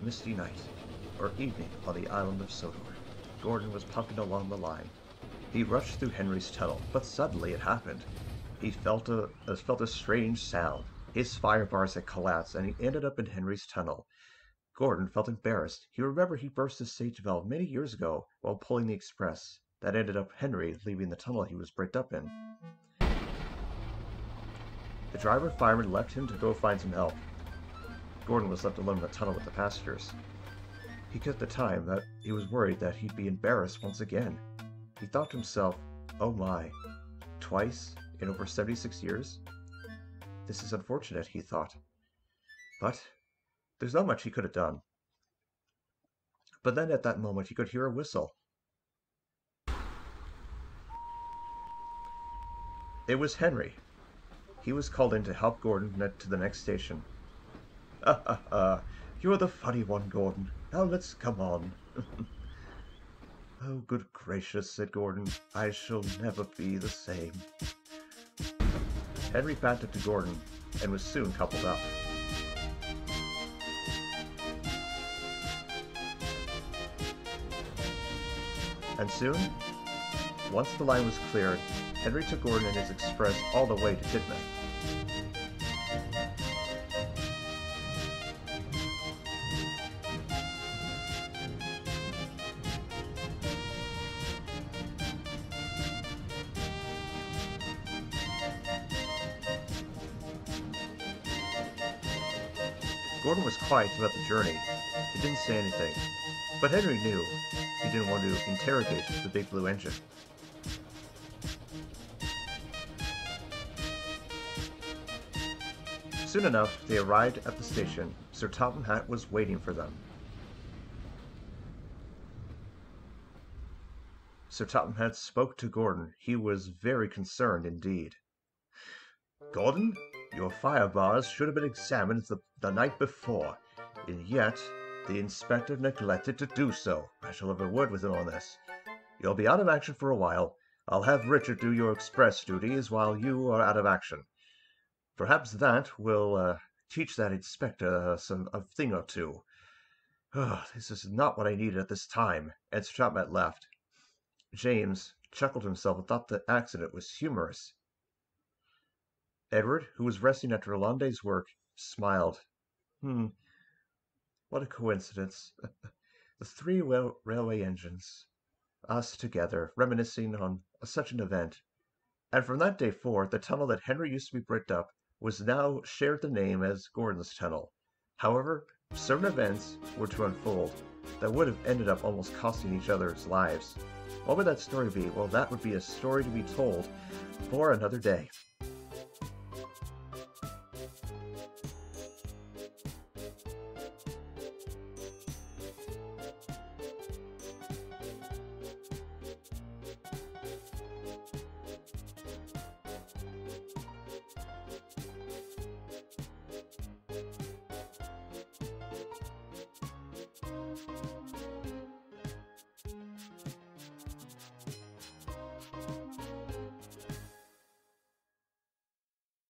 misty night, or evening on the island of Sodor. Gordon was pumping along the line. He rushed through Henry's tunnel, but suddenly it happened. He felt a strange sound. His fire bars had collapsed, and he ended up in Henry's tunnel. Gordon felt embarrassed. He remembered he burst his safety valve many years ago while pulling the express. That ended up Henry leaving the tunnel he was bricked up in. The driver and fireman left him to go find some help. Gordon was left alone in the tunnel with the passengers. He took the time that he was worried that he'd be embarrassed once again. He thought to himself, oh my, twice in over 76 years? This is unfortunate, he thought. But there's not much he could have done. But then at that moment he could hear a whistle. It was Henry. He was called in to help Gordon to the next station. You're the funny one, Gordon. Now let's come on. Oh, good gracious, said Gordon. I shall never be the same. Henry backed up to Gordon and was soon coupled up. And soon, once the line was cleared, Henry took Gordon and his express all the way to Tidman. Gordon was quiet throughout the journey. He didn't say anything, but Henry knew he didn't want to interrogate the big blue engine. Soon enough, they arrived at the station. Sir Topham Hatt was waiting for them. Sir Topham Hatt spoke to Gordon. He was very concerned indeed. Gordon, your fire bars should have been examined the night before, and yet the inspector neglected to do so. I shall have a word with him on this. You'll be out of action for a while. I'll have Richard do your express duties while you are out of action. Perhaps that will teach that inspector a thing or two. This is not what I needed at this time. And Sir Topham Hatt left. James chuckled to himself and thought the accident was humorous. Edward, who was resting after a long day's work, smiled. What a coincidence. The three railway engines, us together, reminiscing on such an event. And from that day forth, the tunnel that Henry used to be bricked up was now shared the name as Gordon's Tunnel. However, certain events were to unfold that would have ended up almost costing each other's lives. What would that story be? Well, that would be a story to be told for another day.